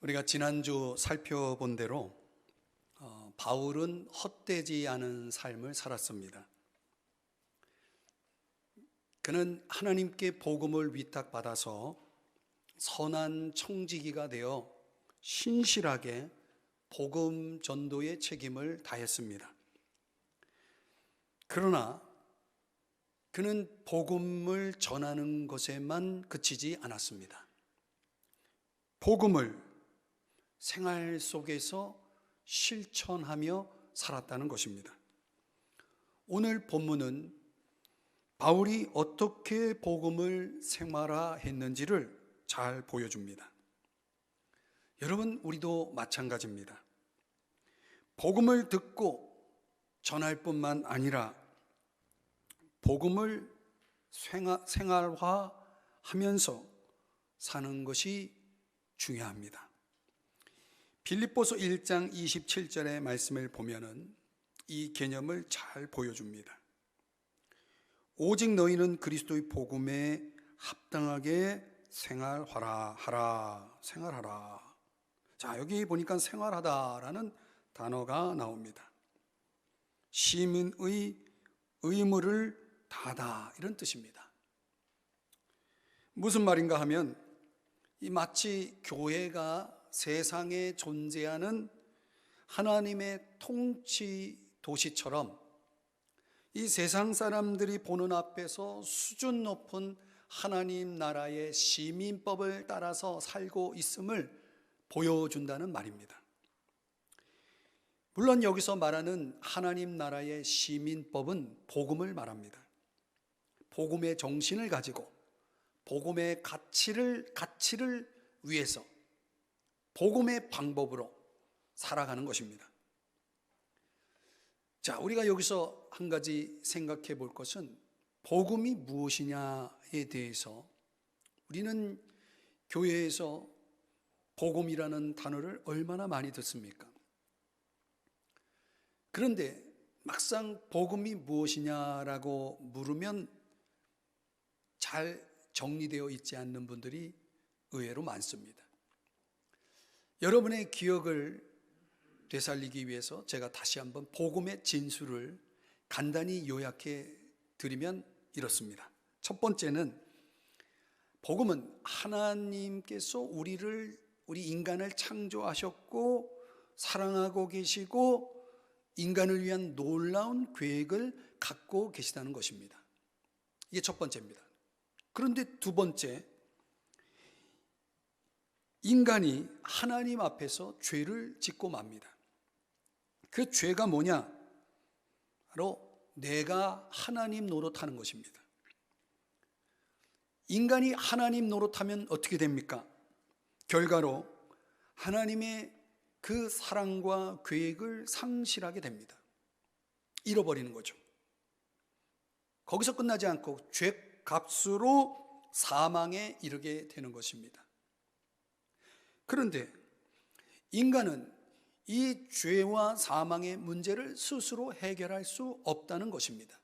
우리가 지난주 살펴본 대로 바울은 헛되지 않은 삶을 살았습니다. 그는 하나님께 복음을 위탁받아서 선한 청지기가 되어 신실하게 복음 전도의 책임을 다했습니다. 그러나 그는 복음을 전하는 것에만 그치지 않았습니다. 복음을 생활 속에서 실천하며 살았다는 것입니다. 오늘 본문은 바울이 어떻게 복음을 생활화했는지를 잘 보여줍니다. 여러분, 우리도 마찬가지입니다. 복음을 듣고 전할 뿐만 아니라 복음을 생활화하면서 사는 것이 중요합니다. 빌립보서 1장 27절의 말씀을 보면은 이 개념을 잘 보여줍니다. 오직 너희는 그리스도의 복음에 합당하게 생활하라. 자, 여기 보니까 생활하다라는 단어가 나옵니다. 시민의 의무를 다하다, 이런 뜻입니다. 무슨 말인가 하면 이 마치 교회가 세상에 존재하는 하나님의 통치 도시처럼 이 세상 사람들이 보는 앞에서 수준 높은 하나님 나라의 시민법을 따라서 살고 있음을 보여준다는 말입니다. 물론 여기서 말하는 하나님 나라의 시민법은 복음을 말합니다. 복음의 정신을 가지고 복음의 가치를 위해서 복음의 방법으로 살아가는 것입니다. 자, 우리가 여기서 한 가지 생각해 볼 것은 복음이 무엇이냐에 대해서 우리는 교회에서 복음이라는 단어를 얼마나 많이 듣습니까? 그런데 막상 복음이 무엇이냐라고 물으면 잘 정리되어 있지 않는 분들이 의외로 많습니다. 여러분의 기억을 되살리기 위해서 제가 다시 한번 복음의 진수를 간단히 요약해 드리면 이렇습니다. 첫 번째는 복음은 하나님께서 우리 인간을 창조하셨고 사랑하고 계시고 인간을 위한 놀라운 계획을 갖고 계시다는 것입니다. 이게 첫 번째입니다. 그런데 두 번째, 인간이 하나님 앞에서 죄를 짓고 맙니다. 그 죄가 뭐냐? 바로 내가 하나님 노릇하는 것입니다. 인간이 하나님 노릇하면 어떻게 됩니까? 결과로 하나님의 그 사랑과 계획을 상실하게 됩니다. 잃어버리는 거죠. 거기서 끝나지 않고 죄값으로 사망에 이르게 되는 것입니다. 그런데 인간은 이 죄와 사망의 문제를 스스로 해결할 수 없다는 것입니다.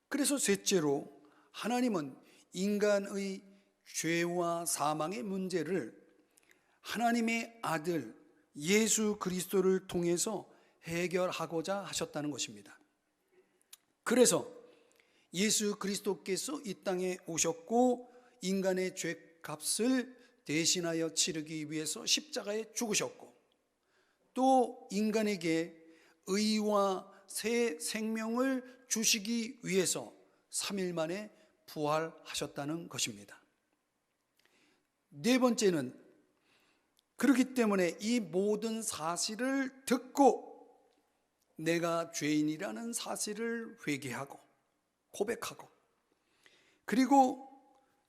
그래서 셋째로 하나님은 인간의 죄와 사망의 문제를 하나님의 아들 예수 그리스도를 통해서 해결하고자 하셨다는 것입니다. 그래서 예수 그리스도께서 이 땅에 오셨고 인간의 죄값을 대신하여 치르기 위해서 십자가에 죽으셨고 또 인간에게 의와 새 생명을 주시기 위해서 3일 만에 부활하셨다는 것입니다. 네 번째는 그렇기 때문에 이 모든 사실을 듣고 내가 죄인이라는 사실을 회개하고 고백하고 그리고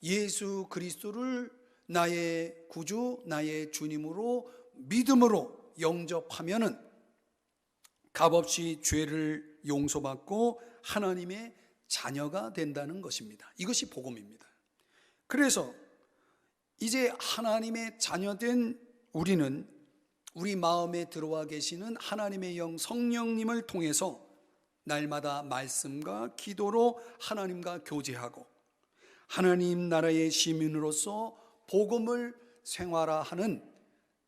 예수 그리스도를 나의 구주, 나의 주님으로 믿음으로 영접하면은 값없이 죄를 용서받고 하나님의 자녀가 된다는 것입니다. 이것이 복음입니다. 그래서 이제 하나님의 자녀된 우리는 우리 마음에 들어와 계시는 하나님의 영 성령님을 통해서 날마다 말씀과 기도로 하나님과 교제하고 하나님 나라의 시민으로서 복음을 생활화하는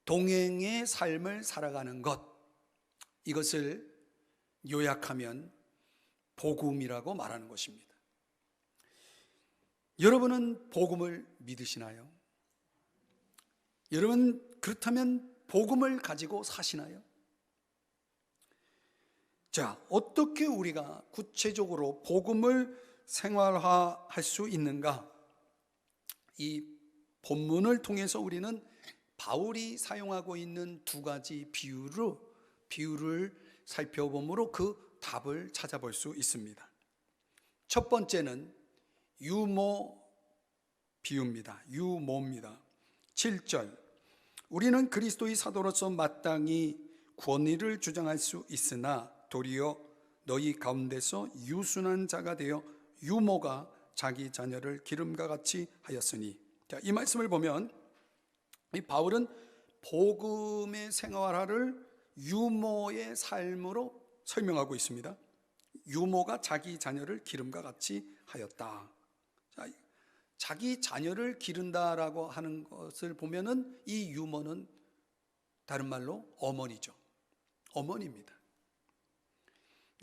동행의 삶을 살아가는 것, 이것을 요약하면 복음이라고 말하는 것입니다. 여러분은 복음을 믿으시나요? 여러분, 그렇다면 복음을 가지고 사시나요? 자, 어떻게 우리가 구체적으로 복음을 생활화할 수 있는가? 이 본문을 통해서 우리는 바울이 사용하고 있는 두 가지 비유를 살펴보므로 그 답을 찾아볼 수 있습니다. 첫 번째는 유모 비유입니다. 유모입니다. 7절, 우리는 그리스도의 사도로서 마땅히 권위를 주장할 수 있으나 도리어 너희 가운데서 유순한 자가 되어 유모가 자기 자녀를 기름과 같이 하였으니. 자, 이 말씀을 보면 이 바울은 복음의 생활화를 유모의 삶으로 설명하고 있습니다. 유모가 자기 자녀를 기름과 같이 하였다. 자, 자기 자녀를 기른다라고 하는 것을 보면은 이 유모는 다른 말로 어머니죠. 어머니입니다.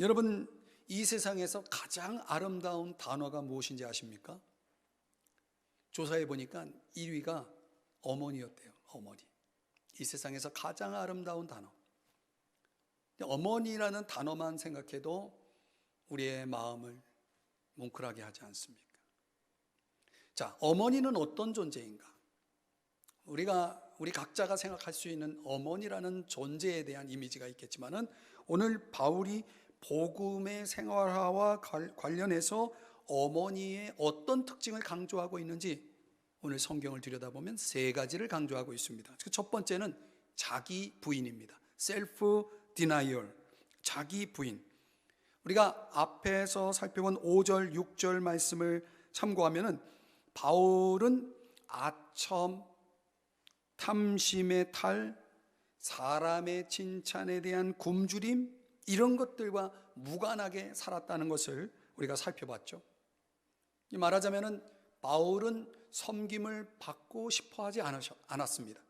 여러분, 이 세상에서 가장 아름다운 단어가 무엇인지 아십니까? 조사해 보니까 1위가 어머니였대요. 어머니. 이 세상에서 가장 아름다운 단어. 어머니라는 단어만 생각해도 우리의 마음을 뭉클하게 하지 않습니까? 자, 어머니는 어떤 존재인가? 우리 각자가 생각할 수 있는 어머니라는 존재에 대한 이미지가 있겠지만은 오늘 바울이 복음의 생활화와 관련해서 어머니의 어떤 특징을 강조하고 있는지 오늘 성경을 들여다보면 세 가지를 강조하고 있습니다. 첫 번째는 자기 부인입니다. self denial, 자기 부인. 우리가 앞에서 살펴본 5절, 6절 말씀을 참고하면은 바울은 아첨, 탐심의 탈, 사람의 칭찬에 대한 굶주림, 이런 것들과 무관하게 살았다는 것을 우리가 살펴봤죠. 말하자면은 바울은 섬김을 받고 싶어 하지 않았습니다.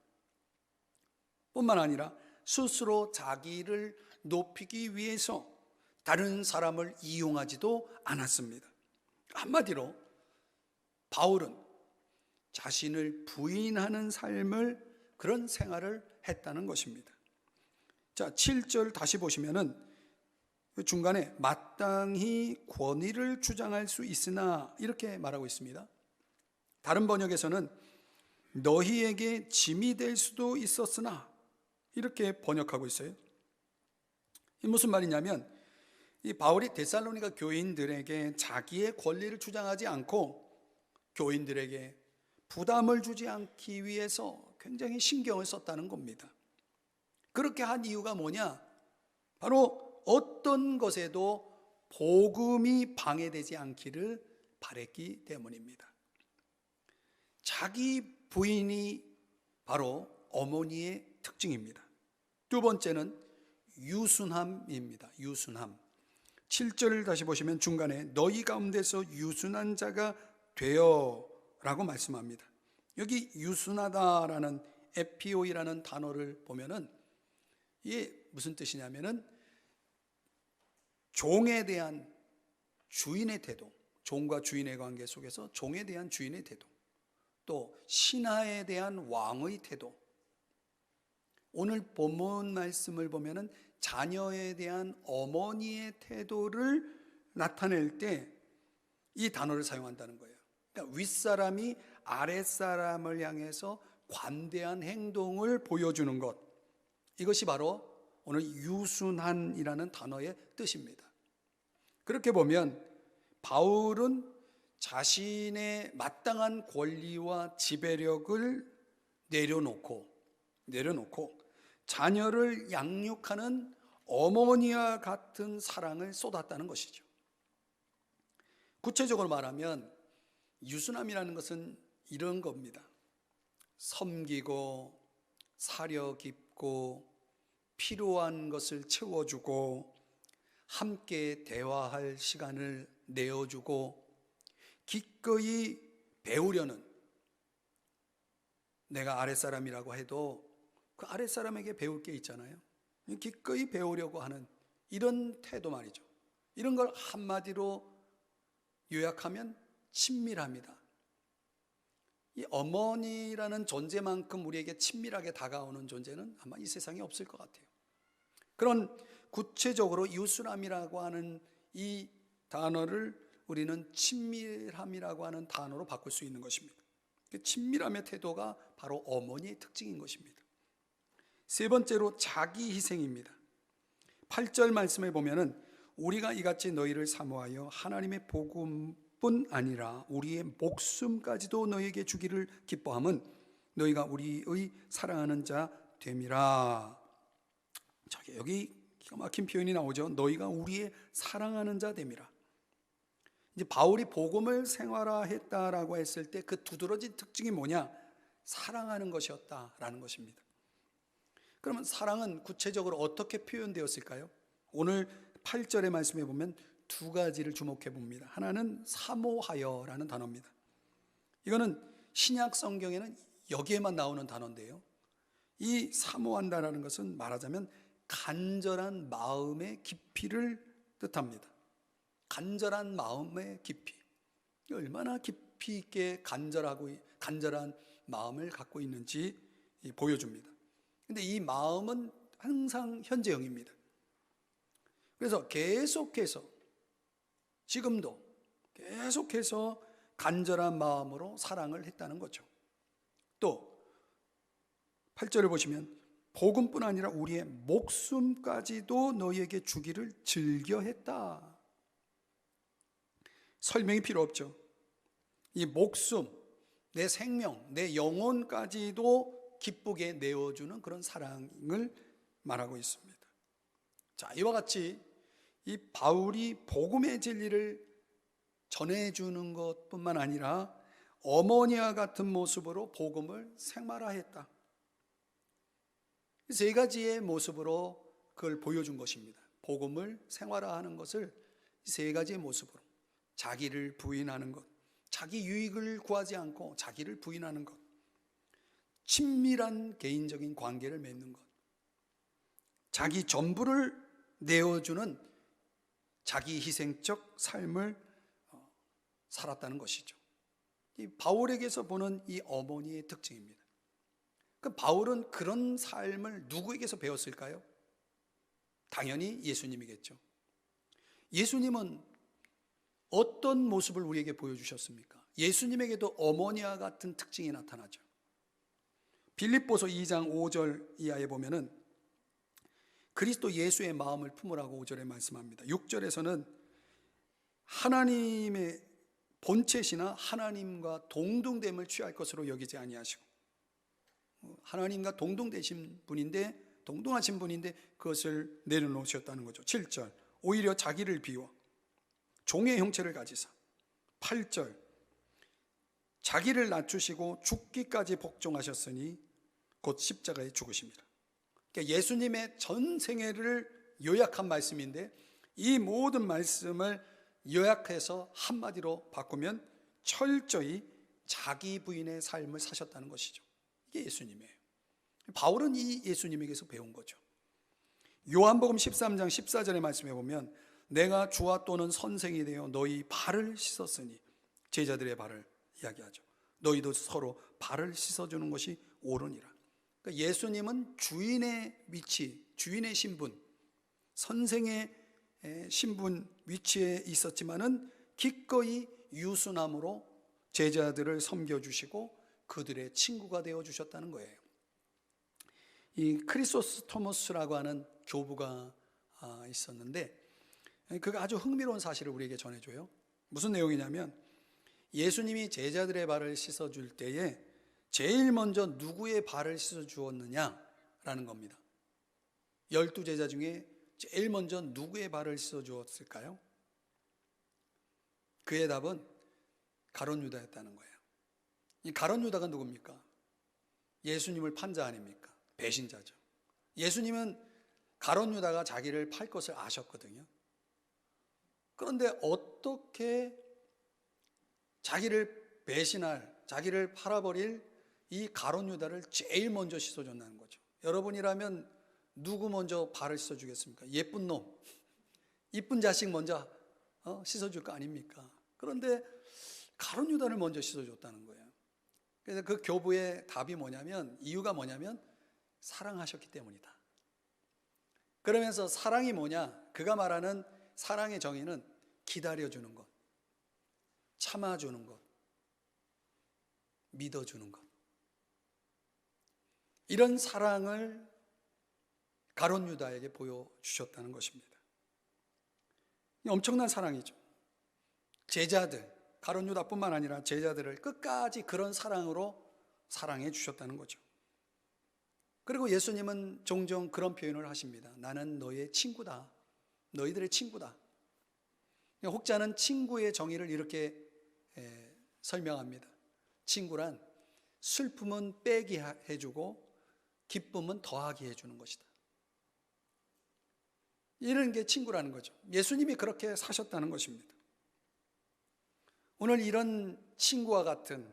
뿐만 아니라 스스로 자기를 높이기 위해서 다른 사람을 이용하지도 않았습니다. 한마디로 바울은 자신을 부인하는 삶을, 그런 생활을 했다는 것입니다. 자, 7절 다시 보시면은 중간에 마땅히 권위를 주장할 수 있으나 이렇게 말하고 있습니다. 다른 번역에서는 너희에게 짐이 될 수도 있었으나 이렇게 번역하고 있어요. 이 무슨 말이냐면 이 바울이 데살로니가 교인들에게 자기의 권리를 주장하지 않고 교인들에게 부담을 주지 않기 위해서 굉장히 신경을 썼다는 겁니다. 그렇게 한 이유가 뭐냐? 바로 어떤 것에도 복음이 방해되지 않기를 바랬기 때문입니다. 자기 부인이 바로 어머니의 특징입니다. 두 번째는 유순함입니다. 유순함. 7절을 다시 보시면 중간에 너희 가운데서 유순한 자가 되어 라고 말씀합니다. 여기 유순하다라는 에피오이라는 단어를 보면은 이게 무슨 뜻이냐면은 종에 대한 주인의 태도, 종과 주인의 관계 속에서 종에 대한 주인의 태도, 또 신하에 대한 왕의 태도. 오늘 본문 말씀을 보면은 자녀에 대한 어머니의 태도를 나타낼 때 이 단어를 사용한다는 거예요. 그러니까 윗사람이 아랫사람을 향해서 관대한 행동을 보여주는 것, 이것이 바로 오늘 유순한이라는 단어의 뜻입니다. 그렇게 보면 바울은 자신의 마땅한 권리와 지배력을 내려놓고 자녀를 양육하는 어머니와 같은 사랑을 쏟았다는 것이죠. 구체적으로 말하면 유순함이라는 것은 이런 겁니다. 섬기고 사려 깊고 필요한 것을 채워주고 함께 대화할 시간을 내어주고 기꺼이 배우려는, 내가 아랫사람이라고 해도 그 아랫사람에게 배울 게 있잖아요. 기꺼이 배우려고 하는 이런 태도 말이죠. 이런 걸 한마디로 요약하면 친밀합니다. 이 어머니라는 존재만큼 우리에게 친밀하게 다가오는 존재는 아마 이 세상에 없을 것 같아요. 그런 구체적으로 유순함이라고 하는 이 단어를 우리는 친밀함이라고 하는 단어로 바꿀 수 있는 것입니다. 그 친밀함의 태도가 바로 어머니의 특징인 것입니다. 세 번째로 자기 희생입니다. 8절 말씀에 보면은 우리가 이같이 너희를 사모하여 하나님의 복음뿐 아니라 우리의 목숨까지도 너희에게 주기를 기뻐함은 너희가 우리의 사랑하는 자 됨이라. 자, 여기 기가 막힌 표현이 나오죠. 너희가 우리의 사랑하는 자 됨이라. 이제 바울이 복음을 생활화했다라고 했을 때 그 두드러진 특징이 뭐냐? 사랑하는 것이었다라는 것입니다. 그러면 사랑은 구체적으로 어떻게 표현되었을까요? 오늘 8절의 말씀에 보면 두 가지를 주목해 봅니다. 하나는 사모하여라는 단어입니다. 이거는 신약 성경에는 여기에만 나오는 단어인데요. 이 사모한다라는 것은 말하자면 간절한 마음의 깊이를 뜻합니다. 간절한 마음의 깊이. 얼마나 깊이 있게 간절한 마음을 갖고 있는지 보여줍니다. 근데 이 마음은 항상 현재형입니다. 그래서 계속해서 지금도 계속해서 간절한 마음으로 사랑을 했다는 거죠. 또 8절을 보시면 복음뿐 아니라 우리의 목숨까지도 너희에게 주기를 즐겨했다. 설명이 필요 없죠. 이 목숨, 내 생명, 내 영혼까지도 기쁘게 내어주는 그런 사랑을 말하고 있습니다. 자, 이와 같이 이 바울이 복음의 진리를 전해주는 것뿐만 아니라 어머니와 같은 모습으로 복음을 생활화했다. 세 가지의 모습으로 그걸 보여준 것입니다. 복음을 생활화하는 것을 세 가지의 모습으로 자기를 부인하는 것, 자기 유익을 구하지 않고 자기를 부인하는 것, 친밀한 개인적인 관계를 맺는 것, 자기 전부를 내어주는 자기 희생적 삶을 살았다는 것이죠. 이 바울에게서 보는 이 어머니의 특징입니다. 그 바울은 그런 삶을 누구에게서 배웠을까요? 당연히 예수님이겠죠. 예수님은 어떤 모습을 우리에게 보여주셨습니까? 예수님에게도 어머니와 같은 특징이 나타나죠. 빌립보서 2장 5절 이하에 보면은 그리스도 예수의 마음을 품으라고 5절에 말씀합니다. 6절에서는 하나님의 본체시나 하나님과 동등됨을 취할 것으로 여기지 아니하시고, 하나님과 동등하신 분인데 그것을 내려놓으셨다는 거죠. 7절 오히려 자기를 비워 종의 형체를 가지사. 8절 자기를 낮추시고 죽기까지 복종하셨으니 곧 십자가에 죽으십니다. 그러니까 예수님의 전 생애를 요약한 말씀인데 이 모든 말씀을 요약해서 한마디로 바꾸면 철저히 자기 부인의 삶을 사셨다는 것이죠. 이게 예수님이에요. 바울은 이 예수님에게서 배운 거죠. 요한복음 13장 14절의 말씀에 보면 내가 주와 또는 선생이 되어 너희 발을 씻었으니, 제자들의 발을 이야기하죠. 너희도 서로 발을 씻어주는 것이 옳으니라. 그러니까 예수님은 주인의 위치, 주인의 신분, 선생의 신분 위치에 있었지만은 기꺼이 유순함으로 제자들을 섬겨주시고 그들의 친구가 되어주셨다는 거예요. 이 크리소스토머스라고 하는 교부가 있었는데 그가 아주 흥미로운 사실을 우리에게 전해줘요. 무슨 내용이냐면 예수님이 제자들의 발을 씻어줄 때에 제일 먼저 누구의 발을 씻어주었느냐라는 겁니다. 12제자 중에 제일 먼저 누구의 발을 씻어주었을까요? 그의 답은 가룟 유다였다는 거예요. 이 가룟 유다가 누굽니까? 예수님을 판 자 아닙니까? 배신자죠. 예수님은 가룟 유다가 자기를 팔 것을 아셨거든요. 그런데 어떻게 자기를 배신할, 자기를 팔아버릴 이 가룟 유다를 제일 먼저 씻어줬다는 거죠. 여러분이라면 누구 먼저 발을 씻어주겠습니까? 예쁜 놈, 이쁜 자식 먼저 씻어줄 거 아닙니까? 그런데 가룟 유다를 먼저 씻어줬다는 거예요. 그래서 그 교부의 답이 뭐냐면, 이유가 뭐냐면 사랑하셨기 때문이다. 그러면서 사랑이 뭐냐? 그가 말하는 사랑의 정의는 기다려주는 것, 참아주는 것, 믿어주는 것. 이런 사랑을 가룟 유다에게 보여주셨다는 것입니다. 엄청난 사랑이죠. 제자들, 가룟 유다뿐만 아니라 제자들을 끝까지 그런 사랑으로 사랑해 주셨다는 거죠. 그리고 예수님은 종종 그런 표현을 하십니다. 나는 너의 친구다. 너희들의 친구다. 혹자는 친구의 정의를 이렇게 설명합니다. 친구란 슬픔은 빼게 해주고 기쁨은 더하게 해주는 것이다. 이런 게 친구라는 거죠. 예수님이 그렇게 사셨다는 것입니다. 오늘 이런 친구와 같은,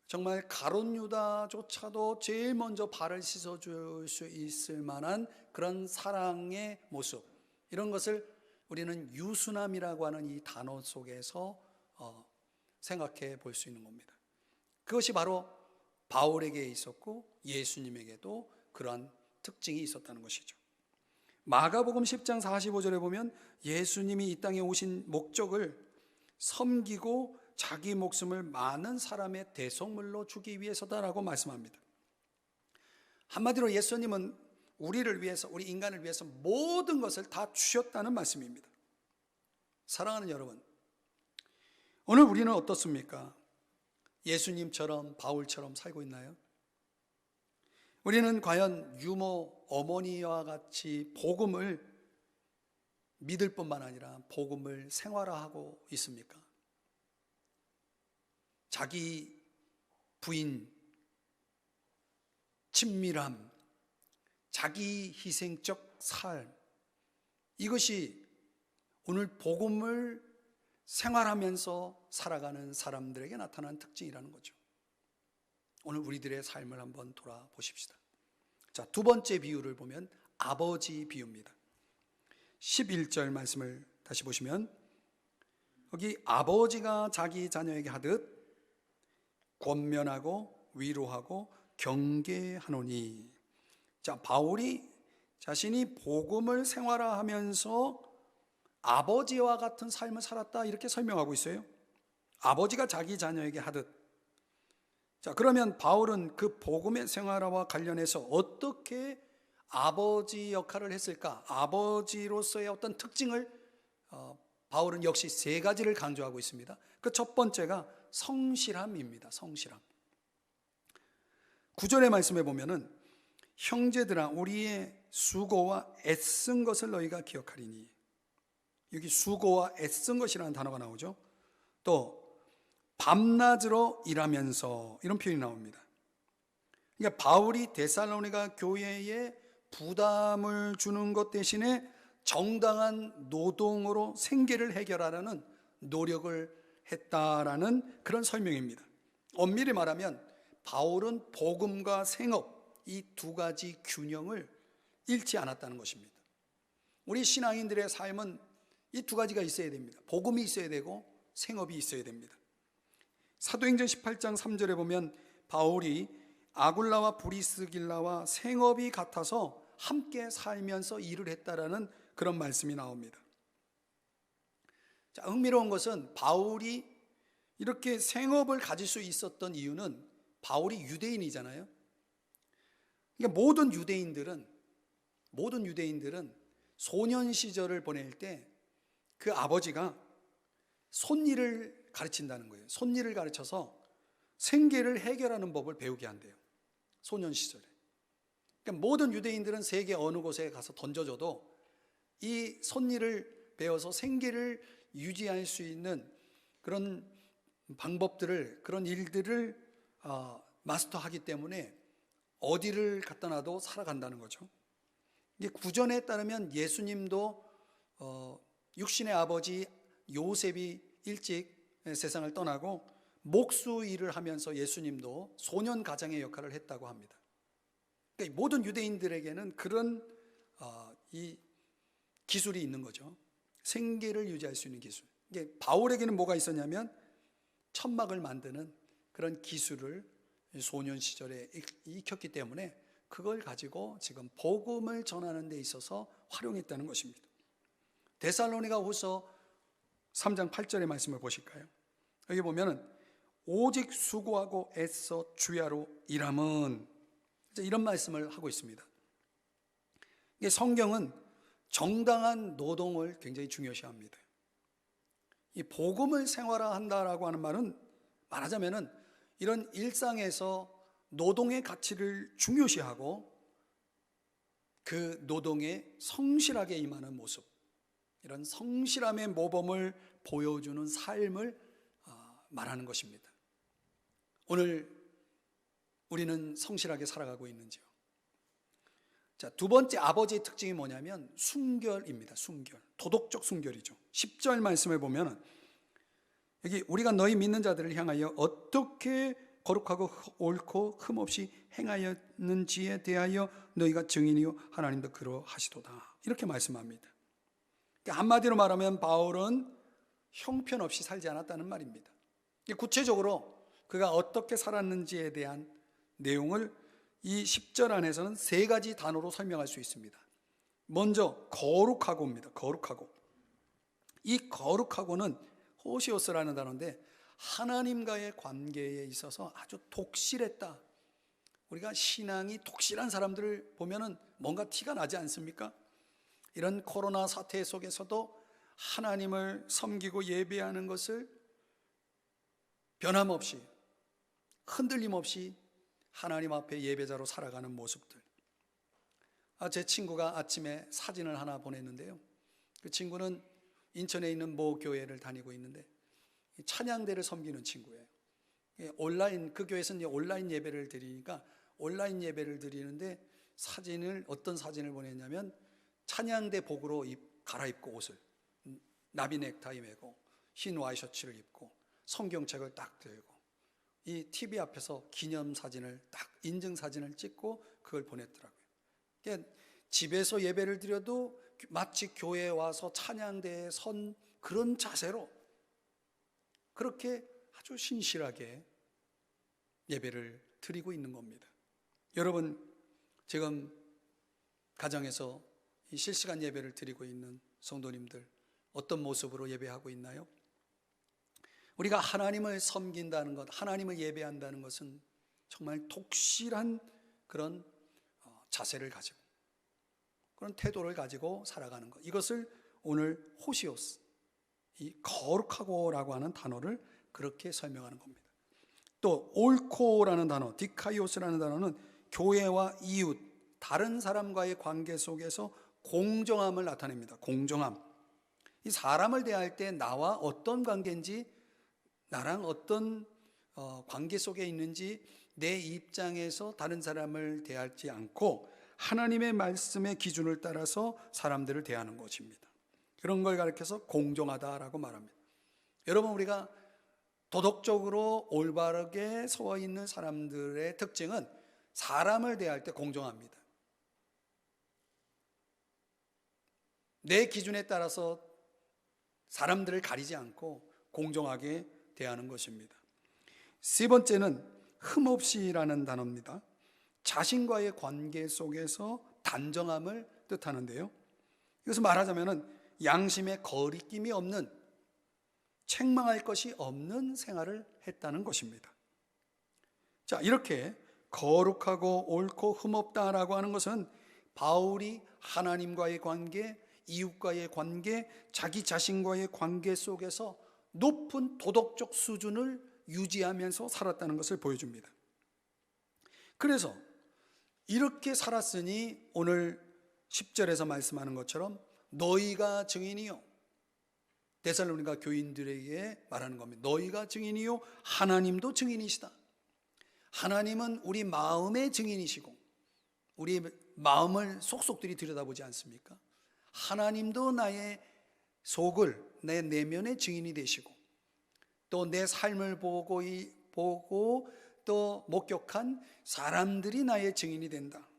정말 가룟 유다조차도 제일 먼저 발을 씻어줄 수 있을 만한 그런 사랑의 모습, 이런 것을 우리는 유순함이라고 하는 이 단어 속에서 생각해 볼 수 있는 겁니다. 그것이 바로 바울에게 있었고 예수님에게도 그러한 특징이 있었다는 것이죠. 마가복음 10장 45절에 보면 예수님이 이 땅에 오신 목적을 섬기고 자기 목숨을 많은 사람의 대속물로 주기 위해서다라고 말씀합니다. 한마디로 예수님은 우리를 위해서, 우리 인간을 위해서 모든 것을 다 주셨다는 말씀입니다. 사랑하는 여러분, 오늘 우리는 어떻습니까? 예수님처럼, 바울처럼 살고 있나요? 우리는 과연 유모 어머니와 같이 복음을 믿을 뿐만 아니라 복음을 생활화하고 있습니까? 자기 부인, 친밀함, 자기 희생적 삶, 이것이 오늘 복음을 생활하면서 살아가는 사람들에게 나타난 특징이라는 거죠. 오늘 우리들의 삶을 한번 돌아보십시다. 자, 두 번째 비유를 보면 아버지 비유입니다. 11절 말씀을 다시 보시면 여기 아버지가 자기 자녀에게 하듯 권면하고 위로하고 경계하노니. 자, 바울이 자신이 복음을 생활화하면서 아버지와 같은 삶을 살았다, 이렇게 설명하고 있어요. 아버지가 자기 자녀에게 하듯. 자, 그러면 바울은 그 복음의 생활화와 관련해서 어떻게 아버지 역할을 했을까? 아버지로서의 어떤 특징을 바울은 역시 세 가지를 강조하고 있습니다. 그 첫 번째가 성실함입니다. 성실함. 9절의 말씀에 보면은 형제들아 우리의 수고와 애쓴 것을 너희가 기억하리니. 여기 수고와 애쓴 것이라는 단어가 나오죠. 또 밤낮으로 일하면서, 이런 표현이 나옵니다. 그러니까 바울이 데살로니가 교회에 부담을 주는 것 대신에 정당한 노동으로 생계를 해결하려는 노력을 했다라는 그런 설명입니다. 엄밀히 말하면 바울은 복음과 생업, 이 두 가지 균형을 잃지 않았다는 것입니다. 우리 신앙인들의 삶은 이 두 가지가 있어야 됩니다. 복음이 있어야 되고 생업이 있어야 됩니다. 사도행전 18장 3절에 보면 바울이 아굴라와 브리스길라와 생업이 같아서 함께 살면서 일을 했다라는 그런 말씀이 나옵니다. 자, 흥미로운 것은 바울이 이렇게 생업을 가질 수 있었던 이유는 바울이 유대인이잖아요. 그러니까 모든 유대인들은 소년 시절을 보낼 때 그 아버지가 손일을 가르친다는 거예요. 손일을 가르쳐서 생계를 해결하는 법을 배우게 한대요. 소년 시절에. 그러니까 모든 유대인들은 세계 어느 곳에 가서 던져줘도 이 손일을 배워서 생계를 유지할 수 있는 그런 방법들을, 그런 일들을 마스터하기 때문에 어디를 갖다 놔도 살아간다는 거죠. 이게 구전에 따르면 예수님도 육신의 아버지 요셉이 일찍 세상을 떠나고 목수 일을 하면서 예수님도 소년 가장의 역할을 했다고 합니다. 그러니까 모든 유대인들에게는 그런 이 기술이 있는 거죠. 생계를 유지할 수 있는 기술. 이게 바울에게는 뭐가 있었냐면 천막을 만드는 그런 기술을 소년 시절에 익혔기 때문에 그걸 가지고 지금 복음을 전하는 데 있어서 활용했다는 것입니다. 데살로니가 후서 3장 8절의 말씀을 보실까요? 여기 보면은 오직 수고하고 애써 주야로 일함은, 이런 말씀을 하고 있습니다. 이게 성경은 정당한 노동을 굉장히 중요시합니다. 이 복음을 생활화한다라고 하는 말은 말하자면은 이런 일상에서 노동의 가치를 중요시하고 그 노동에 성실하게 임하는 모습, 이런 성실함의 모범을 보여주는 삶을 말하는 것입니다. 오늘 우리는 성실하게 살아가고 있는지요? 자, 두 번째 아버지의 특징이 뭐냐면 순결입니다. 순결, 도덕적 순결이죠. 10절 말씀을 보면 여기 우리가 너희 믿는 자들을 향하여 어떻게 거룩하고 옳고 흠없이 행하였는지에 대하여 너희가 증인이요 하나님도 그러하시도다, 이렇게 말씀합니다. 한마디로 말하면 바울은 형편없이 살지 않았다는 말입니다. 구체적으로 그가 어떻게 살았는지에 대한 내용을 이 10절 안에서는 세 가지 단어로 설명할 수 있습니다. 먼저 거룩하고입니다. 거룩하고. 이 거룩하고는 호시오스라는 단어인데 하나님과의 관계에 있어서 아주 독실했다. 우리가 신앙이 독실한 사람들을 보면은 뭔가 티가 나지 않습니까? 이런 코로나 사태 속에서도 하나님을 섬기고 예배하는 것을 변함없이, 흔들림 없이 하나님 앞에 예배자로 살아가는 모습들. 제 친구가 아침에 사진을 하나 보냈는데요. 그 친구는 인천에 있는 모 교회를 다니고 있는데 찬양대를 섬기는 친구예요. 온라인, 그 교회에서는 온라인 예배를 드리니까 온라인 예배를 드리는데 어떤 사진을 보냈냐면 찬양대 복으로 갈아입고 옷을, 나비 넥타이 메고 흰 와이셔츠를 입고 성경책을 딱 들고 이 TV 앞에서 기념사진을 딱 인증사진을 찍고 그걸 보냈더라고요. 그러니까 집에서 예배를 드려도 마치 교회에 와서 찬양대에 선 그런 자세로 그렇게 아주 신실하게 예배를 드리고 있는 겁니다. 여러분, 지금 가정에서 이 실시간 예배를 드리고 있는 성도님들 어떤 모습으로 예배하고 있나요? 우리가 하나님을 섬긴다는 것, 하나님을 예배한다는 것은 정말 독실한 그런 자세를 가지고 그런 태도를 가지고 살아가는 것, 이것을 오늘 호시오스, 이 거룩하고라고 하는 단어를 그렇게 설명하는 겁니다. 또 옳고라는 단어, 디카이오스라는 단어는 교회와 이웃, 다른 사람과의 관계 속에서 공정함을 나타냅니다. 공정함. 이 사람을 대할 때 나와 어떤 관계인지, 나랑 어떤 관계 속에 있는지 내 입장에서 다른 사람을 대하지 않고 하나님의 말씀의 기준을 따라서 사람들을 대하는 것입니다. 그런 걸 가리켜서 공정하다라고 말합니다. 여러분, 우리가 도덕적으로 올바르게 서 있는 사람들의 특징은 사람을 대할 때 공정합니다. 내 기준에 따라서 사람들을 가리지 않고 공정하게 대하는 것입니다. 세 번째는 흠없이라는 단어입니다. 자신과의 관계 속에서 단정함을 뜻하는데요. 이것을 말하자면 양심에 거리낌이 없는, 책망할 것이 없는 생활을 했다는 것입니다. 자, 이렇게 거룩하고 옳고 흠없다라고 하는 것은 바울이 하나님과의 관계, 이웃과의 관계, 자기 자신과의 관계 속에서 높은 도덕적 수준을 유지하면서 살았다는 것을 보여줍니다. 그래서 이렇게 살았으니 오늘 10절에서 말씀하는 것처럼 너희가 증인이요, 데살로니가 교인들에게 말하는 겁니다. 너희가 증인이요 하나님도 증인이시다. 하나님은 우리 마음의 증인이시고 우리 마음을 속속들이 들여다보지 않습니까? 하나님도 나의 속을, 내 내면의 증인이 되시고 또 내 삶을 보고 또 목격한 사람들이 나의 증인이 된다.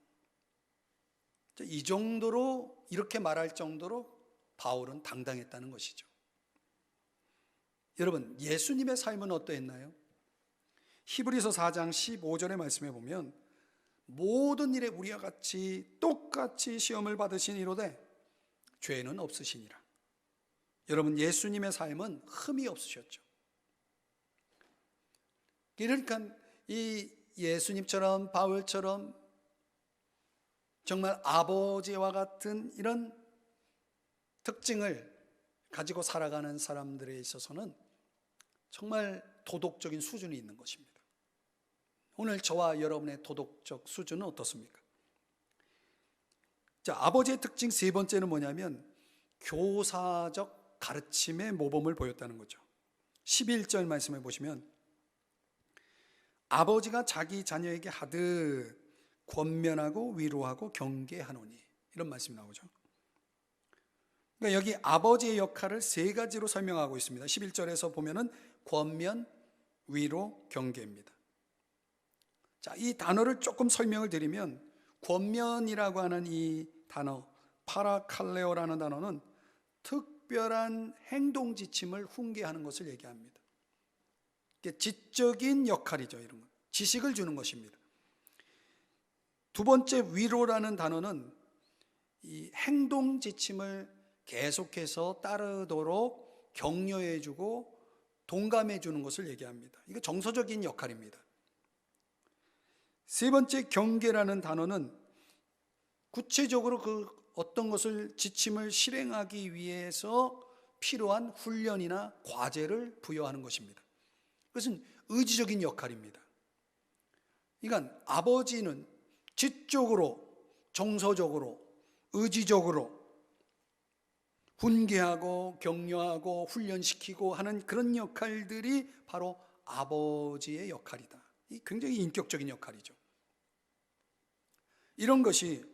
이 정도로, 이렇게 말할 정도로 바울은 당당했다는 것이죠. 여러분, 예수님의 삶은 어떠했나요? 히브리서 4장 15절의 말씀에 보면 모든 일에 우리와 같이 똑같이 시험을 받으신 이로되 죄는 없으시니라. 여러분, 예수님의 삶은 흠이 없으셨죠. 그러니까 이 예수님처럼, 바울처럼 정말 아버지와 같은 이런 특징을 가지고 살아가는 사람들에 있어서는 정말 도덕적인 수준이 있는 것입니다. 오늘 저와 여러분의 도덕적 수준은 어떻습니까? 자, 아버지의 특징 세 번째는 뭐냐면 교사적 가르침의 모범을 보였다는 거죠. 11절 말씀을 보시면 아버지가 자기 자녀에게 하듯 권면하고 위로하고 경계하노니, 이런 말씀이 나오죠. 그러니까 여기 아버지의 역할을 세 가지로 설명하고 있습니다. 11절에서 보면은 권면, 위로, 경계입니다. 자, 이 단어를 조금 설명을 드리면 권면이라고 하는 이 단어, 파라칼레오라는 단어는 특별한 행동 지침을 훈계하는 것을 얘기합니다. 지적인 역할이죠. 이런 것, 지식을 주는 것입니다. 두 번째, 위로라는 단어는 이 행동 지침을 계속해서 따르도록 격려해 주고 동감해 주는 것을 얘기합니다. 이거 정서적인 역할입니다. 세 번째, 경계라는 단어는 구체적으로 그 어떤 것을 지침을 실행하기 위해서 필요한 훈련이나 과제를 부여하는 것입니다. 그것은 의지적인 역할입니다. 그러니까 아버지는 지적으로, 정서적으로, 의지적으로 훈계하고 격려하고 훈련시키고 하는 그런 역할들이 바로 아버지의 역할이다. 이 굉장히 인격적인 역할이죠. 이런 것이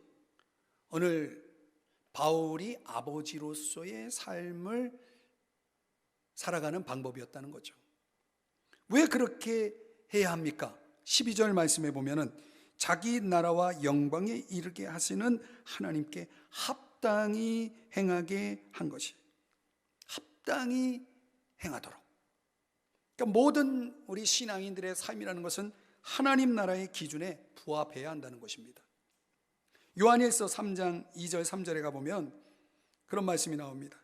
오늘 바울이 아버지로서의 삶을 살아가는 방법이었다는 거죠. 왜 그렇게 해야 합니까? 12절 말씀에 보면은 자기 나라와 영광에 이르게 하시는 하나님께 합당히 행하게 한 것이, 합당히 행하도록. 그러니까 모든 우리 신앙인들의 삶이라는 것은 하나님 나라의 기준에 부합해야 한다는 것입니다. 요한일서 3장 2절 3절에 가보면 그런 말씀이 나옵니다.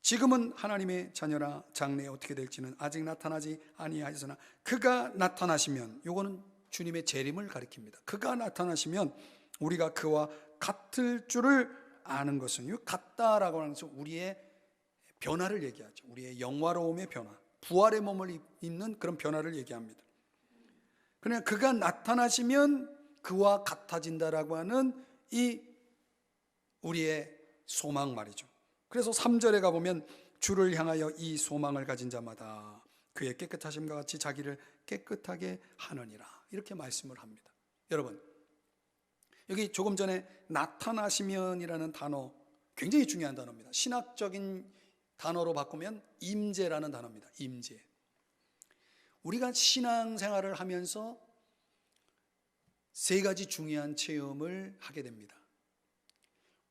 지금은 하나님의 자녀라 장래에 어떻게 될지는 아직 나타나지 아니하였으나 그가 나타나시면, 요거는 주님의 재림을 가리킵니다. 그가 나타나시면 우리가 그와 같을 줄을 아는 것은, 이 같다라고 하는 것은 우리의 변화를 얘기하죠. 우리의 영화로움의 변화, 부활의 몸을 입는 그런 변화를 얘기합니다. 그냥 그가 나타나시면 그와 같아진다라고 하는 이 우리의 소망 말이죠. 그래서 3절에 가보면 주를 향하여 이 소망을 가진 자마다 그의 깨끗하심과 같이 자기를 깨끗하게 하느니라, 이렇게 말씀을 합니다. 여러분, 여기 조금 전에 나타나시면이라는 단어, 굉장히 중요한 단어입니다. 신학적인 단어로 바꾸면 임재라는 단어입니다. 임재. 우리가 신앙생활을 하면서 세 가지 중요한 체험을 하게 됩니다.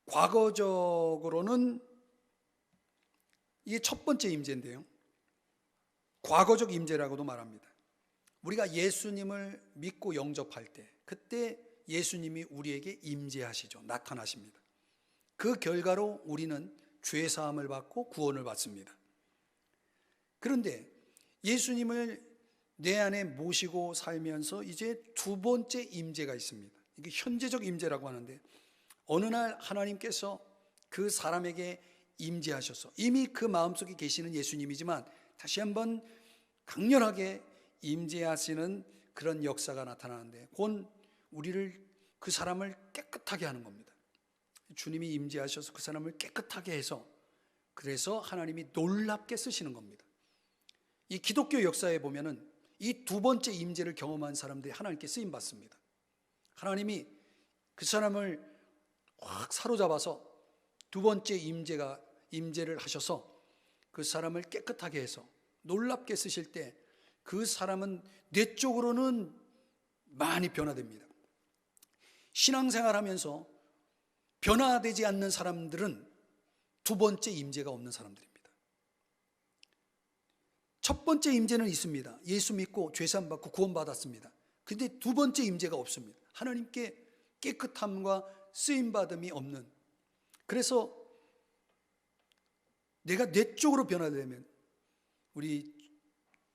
과거적으로는 이게 첫 번째 임재인데요, 과거적 임재라고도 말합니다. 우리가 예수님을 믿고 영접할 때, 그때 예수님이 우리에게 임재하시죠. 나타나십니다. 그 결과로 우리는 죄 사함을 받고 구원을 받습니다. 그런데 예수님을 내 안에 모시고 살면서 이제 두 번째 임재가 있습니다. 이게 현재적 임재라고 하는데, 어느 날 하나님께서 그 사람에게 임재하셔서, 이미 그 마음속에 계시는 예수님이지만 다시 한번 강렬하게 임재하시는 그런 역사가 나타나는데, 곧 우리를, 그 사람을 깨끗하게 하는 겁니다. 주님이 임재하셔서 그 사람을 깨끗하게 해서, 그래서 하나님이 놀랍게 쓰시는 겁니다. 이 기독교 역사에 보면은 이 두 번째 임재를 경험한 사람들이 하나님께 쓰임 받습니다. 하나님이 그 사람을 확 사로잡아서 두 번째 임재를 하셔서 그 사람을 깨끗하게 해서 놀랍게 쓰실 때 그 사람은 내적으로는 많이 변화됩니다. 신앙생활하면서 변화되지 않는 사람들은 두 번째 임재가 없는 사람들입니다. 첫 번째 임재는 있습니다. 예수 믿고 죄사함 받고 구원받았습니다. 근데 두 번째 임재가 없습니다. 하나님께 깨끗함과 쓰임받음이 없는. 그래서 내가 내적으로 변화되면 우리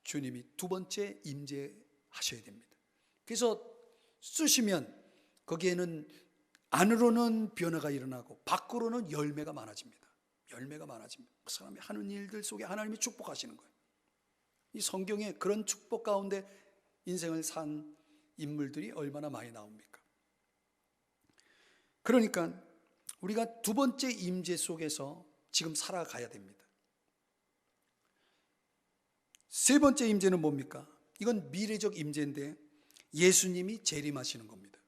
주님이 두 번째 임재하셔야 됩니다. 그래서 쓰시면 거기에는 안으로는 변화가 일어나고 밖으로는 열매가 많아집니다. 열매가 많아집니다. 그 사람이 하는 일들 속에 하나님이 축복하시는 거예요. 이 성경에 그런 축복 가운데 인생을 산 인물들이 얼마나 많이 나옵니까? 그러니까 우리가 두 번째 임재 속에서 지금 살아가야 됩니다. 세 번째 임재는 뭡니까? 이건 미래적 임재인데 예수님이 재림하시는 겁니다.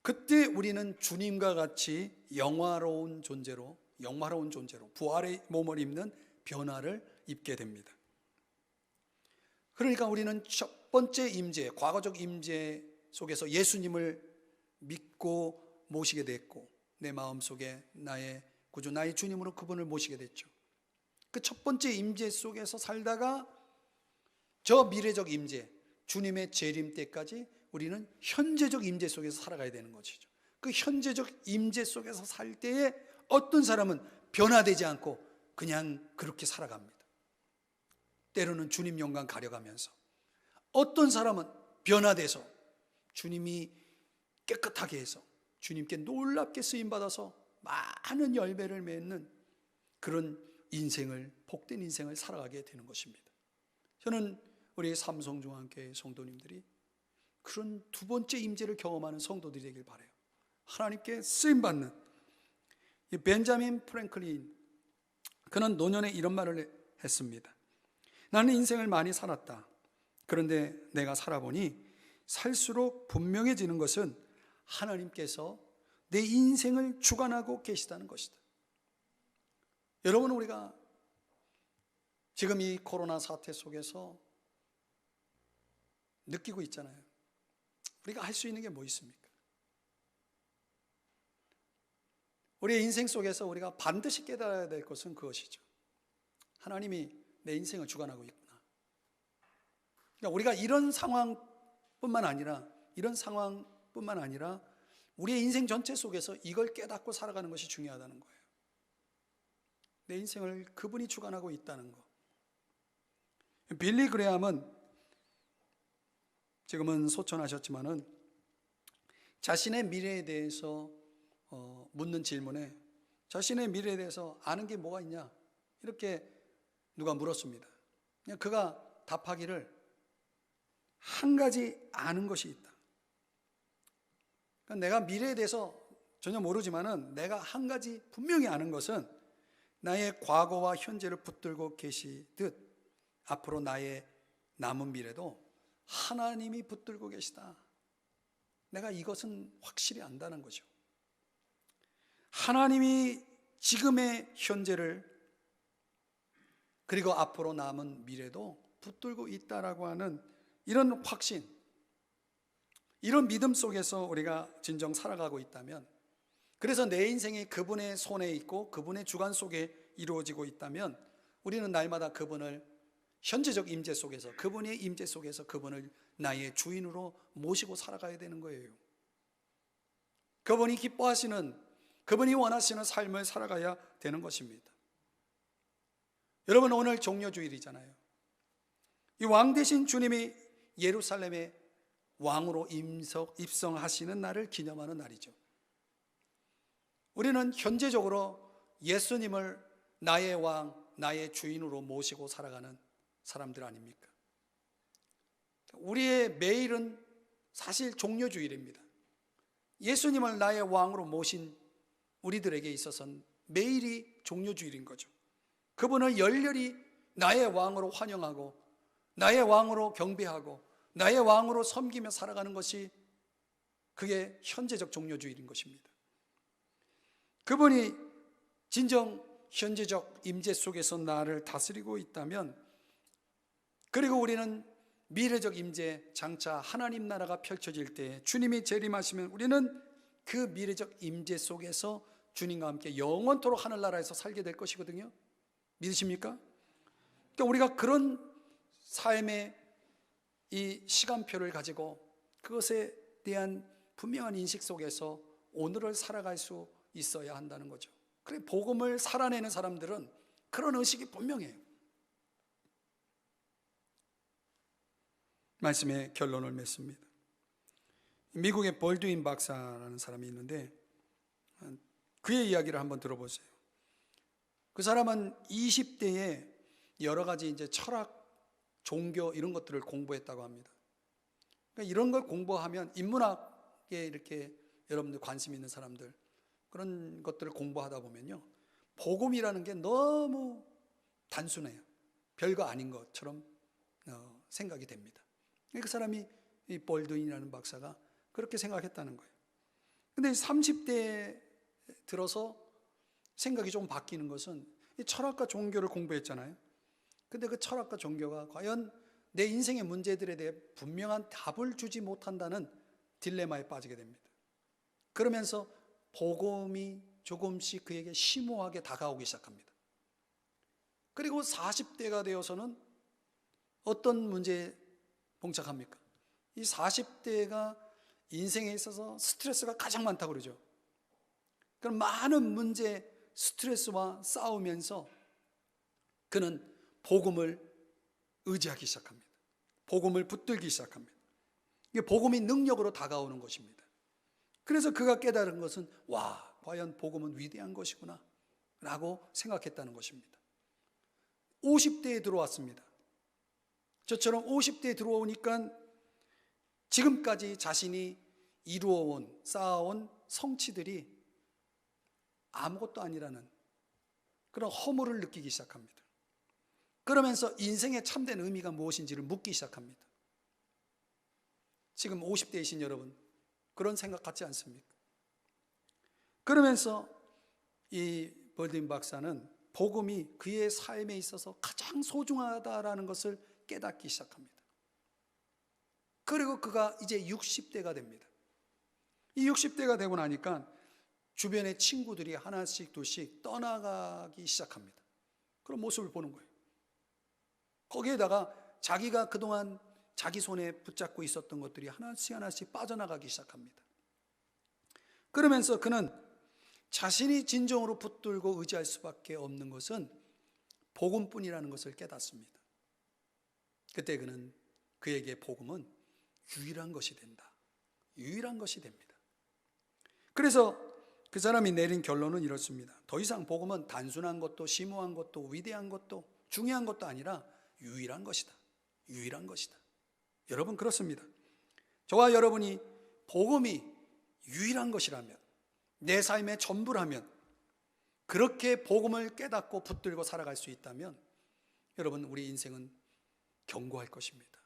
그때 우리는 주님과 같이 영화로운 존재로 부활의 몸을 입는 변화를 입게 됩니다. 그러니까 우리는 첫 번째 임재, 과거적 임재 속에서 예수님을 믿고 모시게 됐고 내 마음속에 나의 구주, 나의 주님으로 그분을 모시게 됐죠. 그 첫 번째 임재 속에서 살다가 저 미래적 임재, 주님의 재림 때까지 우리는 현재적 임재 속에서 살아가야 되는 것이죠. 그 현재적 임재 속에서 살 때에 어떤 사람은 변화되지 않고 그냥 그렇게 살아갑니다. 때로는 주님 영광 가려가면서, 어떤 사람은 변화돼서 주님이 깨끗하게 해서 주님께 놀랍게 쓰임받아서 많은 열매를 맺는 그런 인생을, 복된 인생을 살아가게 되는 것입니다. 저는 우리 삼성중앙교회 성도님들이 그런 두 번째 임재를 경험하는 성도들이 되길 바라요. 하나님께 쓰임받는 이 벤자민 프랭클린, 그는 노년에 이런 말을 했습니다. 나는 인생을 많이 살았다. 그런데 내가 살아보니 살수록 분명해지는 것은 하나님께서 내 인생을 주관하고 계시다는 것이다. 여러분, 우리가 지금 이 코로나 사태 속에서 느끼고 있잖아요. 우리가 할 수 있는 게 뭐 있습니까? 우리의 인생 속에서 우리가 반드시 깨달아야 될 것은 그것이죠. 하나님이 내 인생을 주관하고 있구나. 그러니까 우리가 이런 상황뿐만 아니라 우리의 인생 전체 속에서 이걸 깨닫고 살아가는 것이 중요하다는 거예요. 내 인생을 그분이 주관하고 있다는 거. 빌리 그레함은 지금은 소천하셨지만은 자신의 미래에 대해서 묻는 질문에 자신의 미래에 대해서 아는 게 뭐가 있냐 이렇게 누가 물었습니다. 그냥 그가 답하기를 한 가지 아는 것이 있다. 그러니까 내가 미래에 대해서 전혀 모르지만은 내가 한 가지 분명히 아는 것은 나의 과거와 현재를 붙들고 계시듯 앞으로 나의 남은 미래도 하나님이 붙들고 계시다. 내가 이것은 확실히 안다는 거죠. 하나님이 지금의 현재를 그리고 앞으로 남은 미래도 붙들고 있다라고 하는 이런 확신, 이런 믿음 속에서 우리가 진정 살아가고 있다면, 그래서 내 인생이 그분의 손에 있고 그분의 주관 속에 이루어지고 있다면 우리는 날마다 그분을 현재적 임재 속에서, 그분의 임재 속에서 그분을 나의 주인으로 모시고 살아가야 되는 거예요. 그분이 기뻐하시는, 그분이 원하시는 삶을 살아가야 되는 것입니다. 여러분, 오늘 종려주일이잖아요. 이 왕 대신 주님이 예루살렘의 왕으로 입성하시는 날을 기념하는 날이죠. 우리는 현재적으로 예수님을 나의 왕, 나의 주인으로 모시고 살아가는 사람들 아닙니까? 우리의 매일은 사실 종려주일입니다. 예수님을 나의 왕으로 모신 우리들에게 있어서는 매일이 종려주일인 거죠. 그분을 열렬히 나의 왕으로 환영하고 나의 왕으로 경배하고 나의 왕으로 섬기며 살아가는 것이, 그게 현재적 종려주일인 것입니다. 그분이 진정 현재적 임재 속에서 나를 다스리고 있다면 그리고 우리는 미래적 임재, 장차 하나님 나라가 펼쳐질 때 주님이 재림하시면 우리는 그 미래적 임재 속에서 주님과 함께 영원토록 하늘나라에서 살게 될 것이거든요. 믿으십니까? 그러니까 우리가 그런 삶의 이 시간표를 가지고 그것에 대한 분명한 인식 속에서 오늘을 살아갈 수 있어야 한다는 거죠. 그래, 복음을 살아내는 사람들은 그런 의식이 분명해요. 말씀의 결론을 맺습니다. 미국의 볼드윈 박사라는 사람이 있는데 그의 이야기를 한번 들어보세요. 그 사람은 20대에 여러 가지 이제 철학, 종교 이런 것들을 공부했다고 합니다. 그러니까 이런 걸 공부하면 인문학에 이렇게 여러분들 관심 있는 사람들 그런 것들을 공부하다 보면요, 복음이라는 게 너무 단순해요. 별거 아닌 것처럼 생각이 됩니다. 그 사람이 이 볼드윈이라는 박사가 그렇게 생각했다는 거예요. 근데 30대에 들어서 생각이 좀 바뀌는 것은 이 철학과 종교를 공부했잖아요. 근데 그 철학과 종교가 과연 내 인생의 문제들에 대해 분명한 답을 주지 못한다는 딜레마에 빠지게 됩니다. 그러면서 복음이 조금씩 그에게 심오하게 다가오기 시작합니다. 그리고 40대가 되어서는 어떤 문제에 봉착합니까? 이 40대가 인생에 있어서 스트레스가 가장 많다고 그러죠. 그럼 많은 문제, 스트레스와 싸우면서 그는 복음을 의지하기 시작합니다. 복음을 붙들기 시작합니다. 이게 복음이 능력으로 다가오는 것입니다. 그래서 그가 깨달은 것은 와, 과연 복음은 위대한 것이구나 라고 생각했다는 것입니다. 50대에 들어왔습니다. 저처럼 50대에 들어오니까 지금까지 자신이 이루어온, 쌓아온 성취들이 아무것도 아니라는 그런 허물을 느끼기 시작합니다. 그러면서 인생의 참된 의미가 무엇인지를 묻기 시작합니다. 지금 50대이신 여러분, 그런 생각 같지 않습니까? 그러면서 이 볼드윈 박사는 복음이 그의 삶에 있어서 가장 소중하다라는 것을 깨닫기 시작합니다. 그리고 그가 이제 60대가 됩니다. 이 60대가 되고 나니까 주변의 친구들이 하나씩 둘씩 떠나가기 시작합니다. 그런 모습을 보는 거예요. 거기에다가 자기가 그동안 자기 손에 붙잡고 있었던 것들이 하나씩 하나씩 빠져나가기 시작합니다. 그러면서 그는 자신이 진정으로 붙들고 의지할 수밖에 없는 것은 복음뿐이라는 것을 깨닫습니다. 그때 그에게 복음은 유일한 것이 된다. 유일한 것이 됩니다. 그래서 그 사람이 내린 결론은 이렇습니다. 더 이상 복음은 단순한 것도 심오한 것도 위대한 것도 중요한 것도 아니라 유일한 것이다. 유일한 것이다. 여러분, 그렇습니다. 저와 여러분이 복음이 유일한 것이라면, 내 삶의 전부라면, 그렇게 복음을 깨닫고 붙들고 살아갈 수 있다면 여러분, 우리 인생은 견고할 것입니다.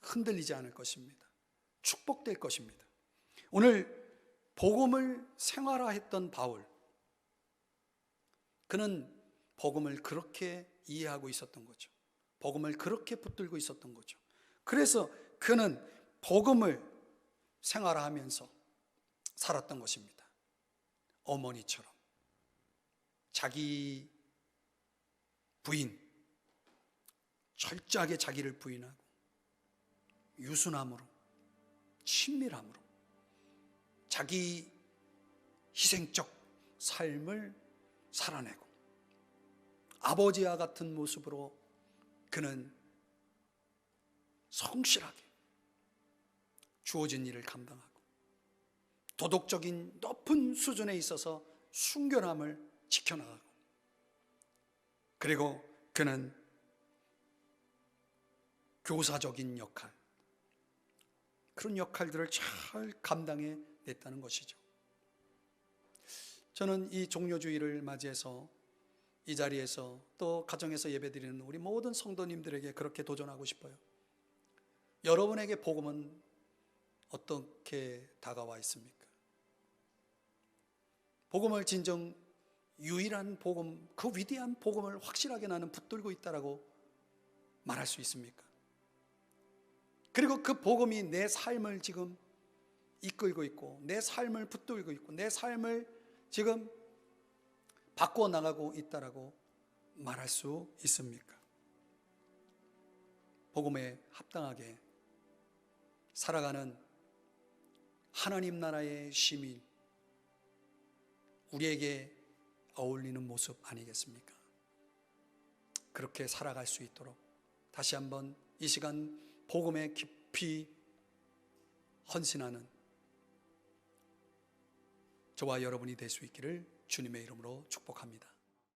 흔들리지 않을 것입니다. 축복될 것입니다. 오늘 복음을 생활화했던 바울, 그는 복음을 그렇게 이해하고 있었던 거죠. 복음을 그렇게 붙들고 있었던 거죠. 그래서 그는 복음을 생활화하면서 살았던 것입니다. 어머니처럼 자기 부인, 철저하게 자기를 부인하고 유순함으로, 친밀함으로 자기 희생적 삶을 살아내고 아버지와 같은 모습으로 그는 성실하게 주어진 일을 감당하고 도덕적인 높은 수준에 있어서 순결함을 지켜나가고, 그리고 그는 교사적인 역할, 그런 역할들을 잘 감당해 냈다는 것이죠. 저는 이 종료주의를 맞이해서 이 자리에서 또 가정에서 예배드리는 우리 모든 성도님들에게 그렇게 도전하고 싶어요. 여러분에게 복음은 어떻게 다가와 있습니까? 복음을 진정 유일한 복음, 그 위대한 복음을 확실하게 나는 붙들고 있다라고 말할 수 있습니까? 그리고 그 복음이 내 삶을 지금 이끌고 있고 내 삶을 붙들고 있고 내 삶을 지금 바꾸어 나가고 있다라고 말할 수 있습니까? 복음에 합당하게 살아가는 하나님 나라의 시민, 우리에게 어울리는 모습 아니겠습니까? 그렇게 살아갈 수 있도록 다시 한번 이 시간 복음에 깊이 헌신하는 저와 여러분이 될 수 있기를 주님의 이름으로 축복합니다.